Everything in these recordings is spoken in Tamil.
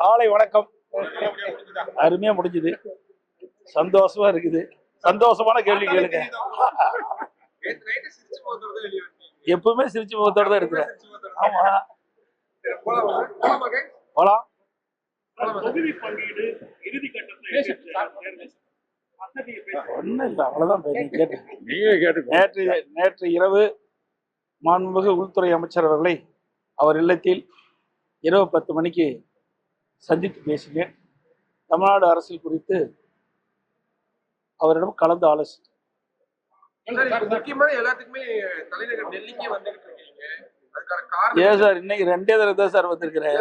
காலை வணக்கம். அருமையா முடிஞ்சுது, சந்தோஷமா இருக்குது. சந்தோஷமான கேள்வி கேளுங்க. எப்பவுமே சிரிச்சு முகத்தோட தான் இருக்கிறேன். ஆமா, போலாம். ஒன்னும் இல்லை, அவ்வளவுதான். நேற்று இரவு மாண்புமிகு உள்துறை அமைச்சர் அவர்களை அவர் இல்லத்தில் இரவு 10 மணிக்கு சந்தித்து பேசினேன். தமிழ்நாடு அரசியல் குறித்து அவரிடம் கலந்து ஆலோசித்தேன். ஏன் சார் இன்னைக்கு 2 தடவை தான் சார் வந்திருக்கிறேன்.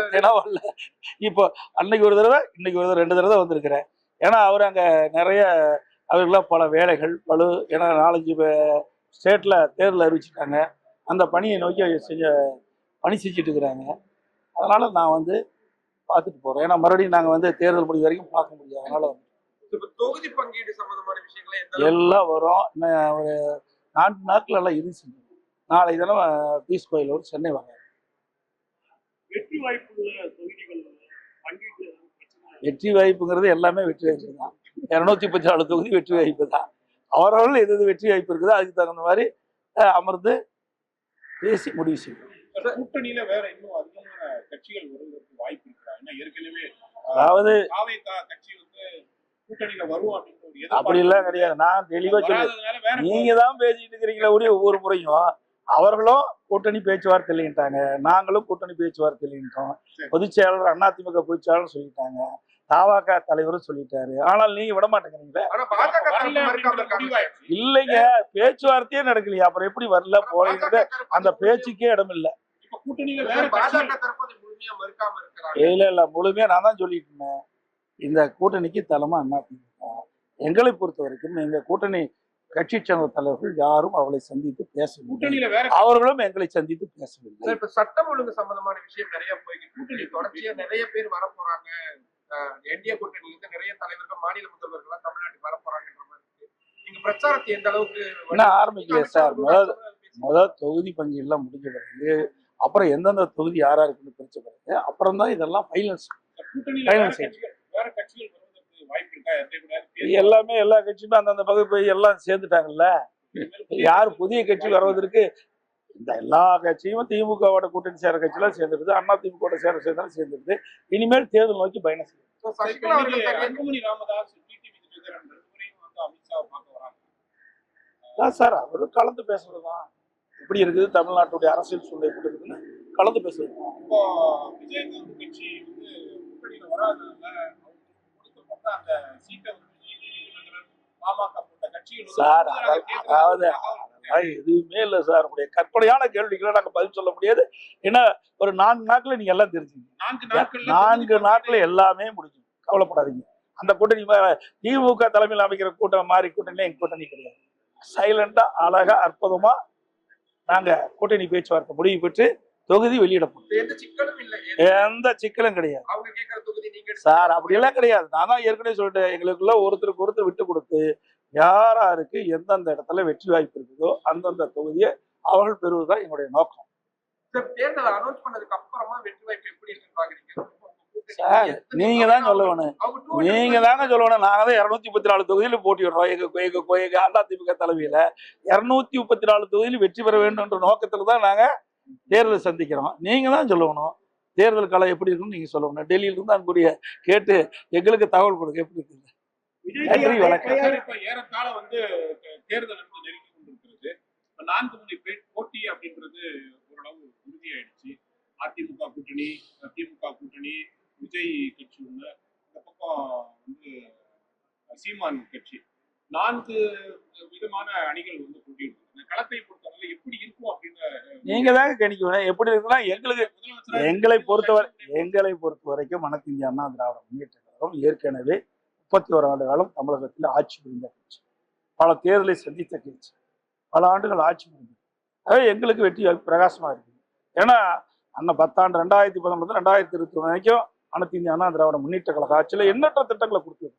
இப்போ அன்னைக்கு ஒரு தடவை, இன்னைக்கு ஒரு தடவை, 2 தடவை தான் வந்திருக்கிறேன். ஏன்னா அவர் அங்கே நிறைய அவர்களாம் பல வேலைகள் பழு, ஏன்னா 4-5 ஸ்டேட்ல தேர்தல் அறிவிச்சுட்டாங்க. அந்த பணியை நோக்கி பணி செஞ்சுட்டு இருக்கிறாங்க. அதனால நான் வந்து பார்த்துட்டு போறேன். ஏன்னா மறுபடியும் நாங்கள் வந்து தேர்தல் முடிவு வரைக்கும் பார்க்க முடியாது. அதனால தொகுதி பங்கீடு சம்பந்தமான விஷயங்களை எல்லாம் வரும். ஒரு 4 நாட்கள் எல்லாம் இறுதி செஞ்சு நாளை தினம் பீஸ் கோயிலோடு சென்னை வர. வெற்றி வாய்ப்புங்கிறது எல்லாமே வெற்றி வாய்ப்பு தான். 234 தொகுதி வெற்றி வாய்ப்பு தான். அவரவர்கள் எது வெற்றி வாய்ப்பு இருக்குதோ அதுக்கு தகுந்த மாதிரி அமர்ந்து பேசி முடிவு செய்யும். கூட்டணியில வேற இன்னும் அதிகமான கட்சிகள் வருவதற்கு வாய்ப்பு இருக்கா? ஏற்கனவே அதாவது கட்சி வந்து கூட்டணியில வரும் அப்படின்னு அப்படி எல்லாம் கிடையாது. நான் தெளிவா சொல்லுவேன். நீங்க தான் பேசிட்டு இருக்கிறீங்களா கூட ஒவ்வொரு முறையும். அவர்களும் கூட்டணி பேச்சுவார்த்தை இல்லைன்ட்டாங்க, நாங்களும் கூட்டணி பேச்சுவார்த்தை இல்லைன்ட்டோம். பொதுச் செயலாளர் அதிமுக பொதுச் செயலாளர் சொல்லிட்டாங்க, தவாக தலைவரும் சொல்லிட்டாரு. ஆனால் நீங்க விட மாட்டேங்கிறீங்களா? இல்லைங்க, பேச்சுவார்த்தையே நடக்கலையா, அப்புறம் எப்படி வரல போறீங்க? அந்த பேச்சுக்கே இடம் இல்லை. இல்ல முழுமையா நான் தான் சொல்லிட்டு இருந்தேன். இந்த கூட்டணிக்கு தலைமை அதிமுக. எங்களை பொறுத்த வரைக்கும் எங்க கூட்டணி கட்சி சேர்ந்த தலைவர்கள் யாரும் அவளை சந்தித்து பேசவில்லை, அவர்களும் எங்களை சந்தித்து பேசவில்லை. இப்ப சட்டம் ஒழுங்கு சம்பந்தமான விஷயம் நிறைய போயிட்டு கூட்டணி தொடர்ச்சியா நிறைய பேர் வர போறாங்க. என்டிஏ கூட்டணியில இருந்து நிறைய தலைவர்கள், மாநில முதல்வர்கள் தமிழ்நாட்டுக்கு வர போறாங்கன்ற மாதிரி நீங்க பிரச்சாரத்தை எந்த அளவுக்கு ஆரம்பிக்கல சார்? முதல் தொகுதி பங்கீடு எல்லாம் முடிஞ்ச பிறகு அப்புறம் எந்தெந்த தொகுதி யாரா இருக்குன்னு பிரிச்ச பிறகு அப்புறம் தான் இதெல்லாம் ஃபைனல்ஸ். எல்லாமே எல்லா கட்சியுமே அந்தந்த பகுதி போய் எல்லாம் சேர்ந்துட்டாங்கல்ல. யார் புதிய கட்சி வருவதற்கு இந்த எல்லா கட்சியும் திமுகவோட கூட்டணி சேர கட்சியெல்லாம் சேர்ந்துருது, அண்ணா திமுக சேர்ந்தாலும் சேர்ந்துருது. இனிமேல் தேர்தல் நோக்கி பயணம் செய்யும். சார் அவரும் கலந்து பேசுறதுதான். எப்படி இருக்குது தமிழ்நாட்டுடைய அரசியல் சூழ்நிலை எப்படி இருக்குன்னு கலந்து பேசுறது. சார் அதாவது எதுவுமே இல்லை சார். உங்களுடைய கற்பனையான கேள்விகளை நாங்க பதில் சொல்ல முடியாது. ஏன்னா ஒரு 4 நாட்கள் நீங்க எல்லாம் தெரிஞ்சுங்க. 4 நாட்கள் எல்லாமே முடிஞ்சு, கவலைப்படாதீங்க. அந்த கூட்டணி திமுக தலைமையில் அமைக்கிற கூட்டம் மாதிரி கூட்டணி எங்க கூட்டணி கிடையாது. சைலண்டா அழகா அற்புதமா நாங்க கூட்டணி பேச்சுவார்த்தை முடிவு பெற்று தொகுதி வெளியிடப்படும். எந்த சிக்கலும் கிடையாது சார். அப்படி எல்லாம் கிடையாது. நான் தான் ஏற்கனவே சொல்லிட்டேன், எங்களுக்குள்ள ஒருத்தருக்கு ஒருத்தர் விட்டு கொடுத்து யாராருக்கு எந்தெந்த இடத்துல வெற்றி வாய்ப்பு இருக்குதோ அந்தந்த தொகுதியை அவர்கள் பெறுவதுதான் எங்களுடைய நோக்கம். சார் நீங்க தான் சொல்லணும், நீங்க தாங்க சொல்லணும். நாங்க தான் 234 தொகுதியில போட்டிடுறோம். எங்க அதிமுக தலைமையில 234 தொகுதியில் வெற்றி பெற வேண்டும் என்ற நோக்கத்துல தான் நாங்க தேர்தல் சந்திக்கிறோம். நீங்க தான் சொல்லணும் தேர்தல் காலம் எப்படி இருக்குன்னு நீங்க சொல்லணும். டெல்லியில இருந்து அங்குடைய கேட்டு எங்களுக்கு தகவல் கொடுக்க எப்படி இருக்குது. ஏறத்தாழ வந்து தேர்தல் நெருங்கி கொண்டிருக்கிறது. 4 முனை போட்டி அப்படின்றது ஓரளவு உறுதியாயிடுச்சு. அதிமுக கூட்டணி, திமுக கூட்டணி, விஜய் கட்சி ஒண்ணு, இந்த பக்கம் வந்து சீமான் கட்சி, 4 விதமான அணிகள் வந்து போட்டியிட்டு களத்தை பொறுத்தவரை எப்படி இருக்கும் அப்படின்னு நீங்க தாங்க கணிக்கணும். எப்படி இருக்குன்னா எங்களை பொறுத்த வரைக்கும் அனைத்து இந்திய அண்ணா திராவிட முன்னேற்ற கழகம் ஏற்கனவே 31 ஆண்டு காலம் தமிழகத்தில் ஆட்சி புரிந்த கட்சி, பல தேர்தலை சந்தித்த கட்சி, பல ஆண்டுகள் ஆட்சி புரிந்தது. அதே எங்களுக்கு வெற்றி பிரகாசமா இருக்கு. ஏன்னா அண்ணன் 10 ஆண்டு 2019 2021 வரைக்கும் அனைத்து இந்திய அண்ணா திராவிட முன்னேற்ற கழக ஆட்சியில் எண்ணற்ற திட்டங்களை கொடுத்தது.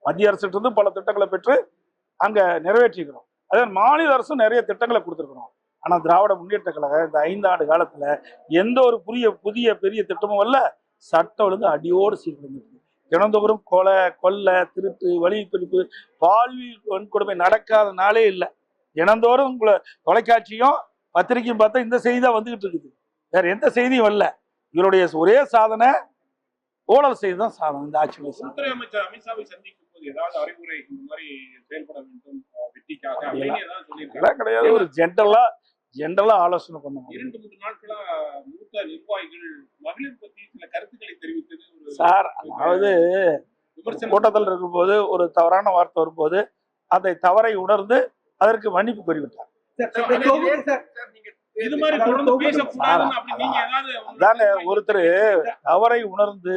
மத்திய அரசுட்டு இருந்து பல திட்டங்களை பெற்று அங்க நிறைவேற்றிக்கிறோம். அதே மாநில அரசும் நிறைய திட்டங்களை கொடுத்துருக்கணும். ஆனா திராவிட முன்னேற்ற கழகம் இந்த 5 ஆண்டு காலத்துல எந்த ஒரு புதிய பெரிய திட்டமும் வரல, சட்ட ஒழுங்கு அடியோடு சீர்குலைஞ்சிருக்கு. தினந்தோறும் கொலை, கொள்ளை, திருட்டு, வழிப்பிடிப்பு, பாலியல் வன்கொடுமை நடக்காத நாளே இல்லை. தினந்தோறும் உங்களை தொலைக்காட்சியும் பத்திரிகையும் பார்த்தா இந்த செய்தி தான் வந்துகிட்டு இருக்குது. வேற எந்த செய்தியும் வரல. இவருடைய ஒரே சாதனை ஊழல் செய்தி தான் சாதனை. இந்த ஆட்சி உள்துறை அமைச்சர் அமித்ஷாவை சந்திக்கும் போது ஏதாவது அறிவுரை இந்த மாதிரி செயல்பட வேண்டும் வெற்றிக்காக அப்படின்னு ஏதாவது சொல்லியிருக்காங்க? கிடையாது. ஒரு ஜென்ரலா ஆலோசனை பண்ணுவோம். 2-3 நாட்களா மூத்த நிர்வாகிகள் மகளிர் பத்தி சில கருத்துக்களை தெரிவித்தது சார். அதாவது கூட்டத்தில் இருக்கும்போது ஒரு தவறான வார்த்தை வரும்போது அதை தவறை உணர்ந்து அதற்கு மன்னிப்பு கோரிவிட்டார். இது மாதிரி தொடர்ந்து பேசக்கூடாதுன்னு அப்படி நீங்க ஏதாவது அதாங்க, ஒருத்தர் தவறை உணர்ந்து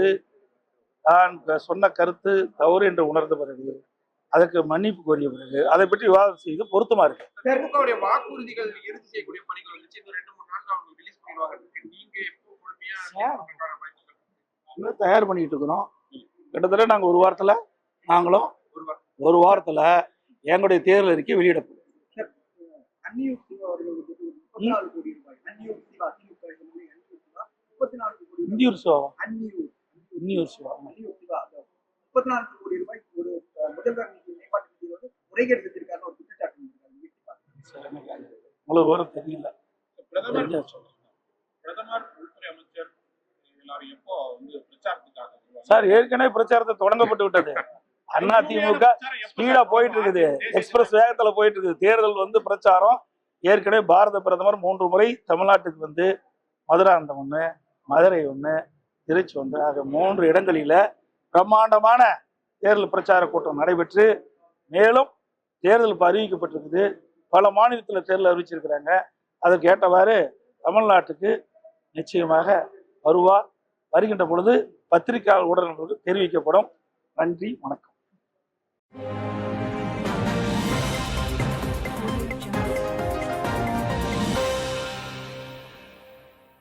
தான் சொன்ன கருத்து தவறு என்று உணர்ந்த பிறகு அதற்கு மன்னிப்பு கோரிய பிறகு அதை பற்றி விவாதம் செய்து பொருத்தமா இருக்கு. திமுகவுடைய வாக்குறுதிகள் இறுதி செய்யக்கூடிய பணிகள் வந்துச்சு. இந்த 2-3 நாட்கள் அவங்க ரிலீஸ் பண்ணுவாங்க. நீங்க எப்போ முழுமையா தயார் பண்ணிட்டு இருக்கிறோம். கிட்டத்தட்ட நாங்க நாங்களும் ஒரு வாரத்துல எங்களுடைய தேர்தல் அறிக்கை வெளியிடப்படும். இந்தியூர் சிவா 34 கோடி ரூபாய் ஒரு முதல்வர் மேம்பாட்டு நிதியோடு முறைகேடு செஞ்சிருக்காருன்னு ஒரு குற்றச்சாட்டு உங்களுக்கு வரும் தெரியல. பிரதமர் உள்துறை அமைச்சர் எல்லாரும் எப்போ பிரச்சாரத்துக்காக சார் ஏற்கனவே பிரச்சாரத்தை தொடங்கப்பட்டு விட்டது. அதிமுக ஸ்பீடா போயிட்டு இருக்குது. எக்ஸ்பிரஸ் வேகத்துல போயிட்டு இருக்குது. தேர்தல் பிரச்சாரம் ஏற்கனவே பாரத பிரதமர் 3 முறை தமிழ்நாட்டுக்கு மதுராந்தகம் 1, மதுரை 1, திருச்சி 1 ஆக 3 இடங்களில பிரம்மாண்டமான தேர்தல் பிரச்சார கூட்டம் நடைபெற்று மேலும் தேர்தல் அறிவிக்கப்பட்டிருக்குது. பல மாநிலத்தில் தேர்தல் அறிவிச்சிருக்கிறாங்க. அதற்கு ஏற்றவாறு தமிழ்நாட்டுக்கு நிச்சயமாக வருவார். வருகின்ற பொழுது பத்திரிகையாளர் ஊடகங்களுக்கு தெரிவிக்கப்படும். நன்றி, வணக்கம்.